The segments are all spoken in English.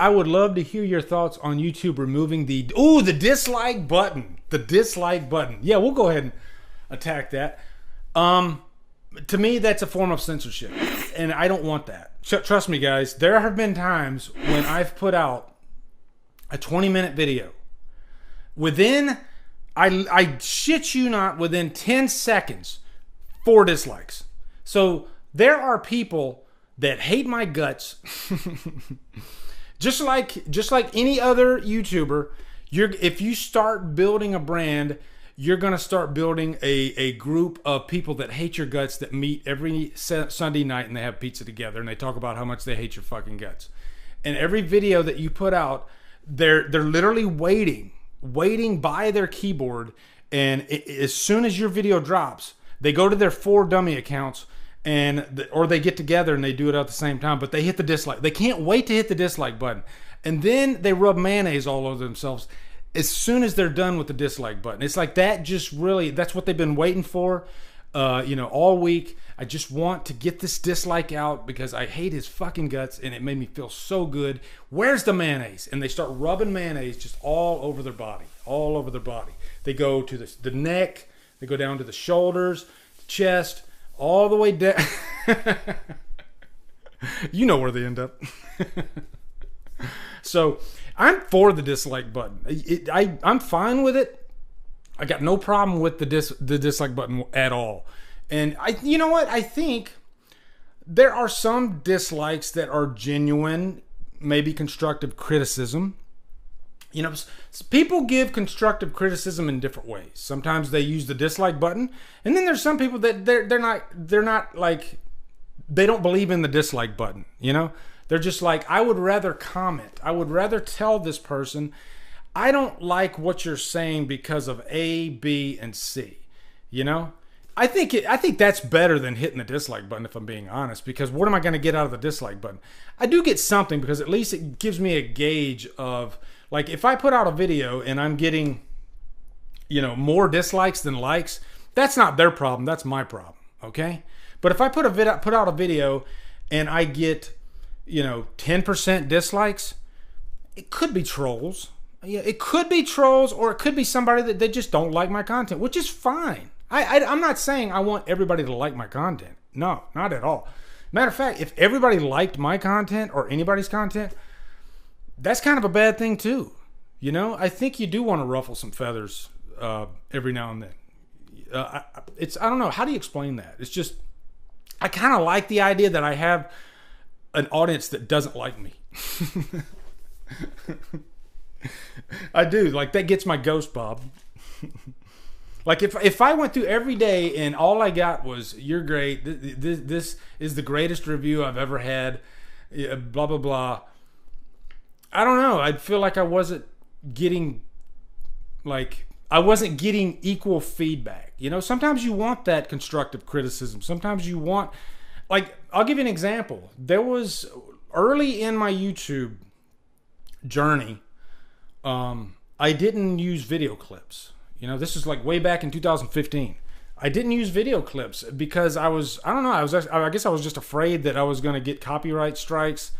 I would love to hear your thoughts on YouTube removing the dislike button. The dislike button. Yeah, we'll go ahead and attack that. To me, that's a form of censorship, and I don't want that. Trust me, guys. There have been times when I've put out a 20-minute video. I shit you not, within 10 seconds, 4 dislikes. So there are people that hate my guts. just like any other YouTuber, if you start building a brand, you're going to start building a group of people that hate your guts, that meet every Sunday night and they have pizza together and they talk about how much they hate your fucking guts. And every video that you put out, they're literally waiting by their keyboard, and as soon as your video drops, they go to their 4 dummy accounts, or they get together and they do it at the same time, but they hit the dislike. They can't wait to hit the dislike button, and then they rub mayonnaise all over themselves as soon as they're done with the dislike button. It's like that. Just really, that's what they've been waiting for, all week. I just want to get this dislike out because I hate his fucking guts, and it made me feel so good. Where's the mayonnaise? And they start rubbing mayonnaise just all over their body, They go to the neck, they go down to the shoulders, chest, all the way down. You know where they end up. So I'm for the dislike button. I'm fine with it. I got no problem with the dislike button at all. And you know what? I think there are some dislikes that are genuine, maybe constructive criticism. People give constructive criticism in different ways. Sometimes they use the dislike button, and then there's some people that they're not like, they don't believe in the dislike button. They're just like, I would rather comment. I would rather tell this person, I don't like what you're saying because of A, B, and C. I think that's better than hitting the dislike button, if I'm being honest, because what am I going to get out of the dislike button? I do get something, because at least it gives me a gauge of, like, if I put out a video and I'm getting, more dislikes than likes, that's not their problem. That's my problem. Okay. But if I put out a video and I get, 10% dislikes, it could be trolls. Yeah, it could be trolls, or it could be somebody that they just don't like my content, which is fine. I'm not saying I want everybody to like my content. No, not at all. Matter of fact, if everybody liked my content or anybody's content, that's kind of a bad thing too. I think you do want to ruffle some feathers every now and then. I don't know. How do you explain that? It's just, I kind of like the idea that I have an audience that doesn't like me. I do. Like, that gets my ghost, Bob. Like, if I went through every day and all I got was, you're great, this is the greatest review I've ever had, blah, blah, blah. I don't know. I'd feel like I wasn't getting equal feedback. Sometimes you want that constructive criticism. Sometimes you want, like, I'll give you an example. There was, early in my YouTube journey, I didn't use video clips. This is like way back in 2015. I didn't use video clips because I guess I was just afraid that I was going to get copyright strikes.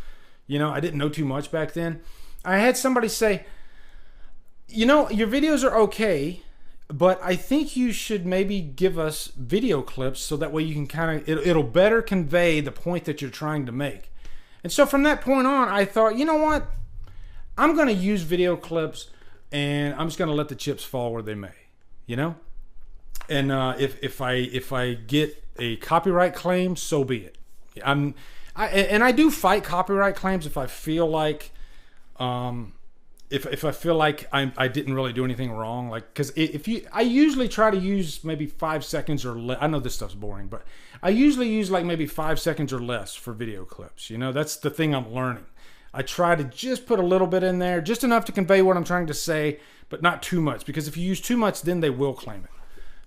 I didn't know too much back then. I had somebody say, your videos are okay, but I think you should maybe give us video clips so that way you can kind of, it'll better convey the point that you're trying to make. And so from that point on, I thought, you know what? I'm going to use video clips, and I'm just going to let the chips fall where they may, And if I get a copyright claim, so be it. I do fight copyright claims if I feel like, if I feel like I didn't really do anything wrong, like, because I usually try to use maybe 5 seconds or less. I know this stuff's boring, but I usually use like maybe 5 seconds or less for video clips. That's the thing I'm learning. I try to just put a little bit in there, just enough to convey what I'm trying to say, but not too much, because if you use too much, then they will claim it.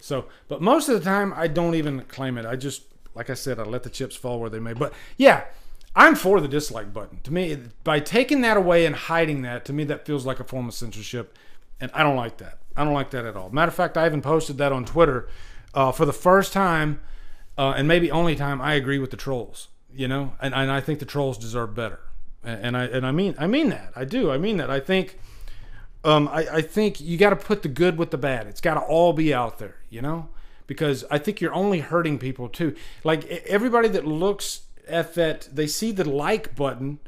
So, but most of the time, I don't even claim it. I just, like I said, I let the chips fall where they may. But yeah, I'm for the dislike button. To me, by taking that away and hiding that, to me, that feels like a form of censorship, and I don't like that. I don't like that at all. Matter of fact, I even posted that on Twitter for the first time, and maybe only time. I agree with the trolls, and I think the trolls deserve better. And I mean that. I do. I mean that. I think I think you got to put the good with the bad. It's got to all be out there, you know? Because I think you're only hurting people too. Like everybody that looks at that, they see the like button,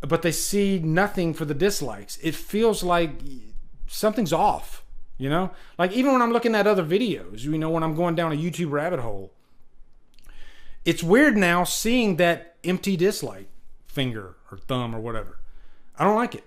but they see nothing for the dislikes. It feels like something's off, you know? Like even when I'm looking at other videos, you know, when I'm going down a YouTube rabbit hole, it's weird now seeing that empty dislike finger or thumb or whatever. I don't like it.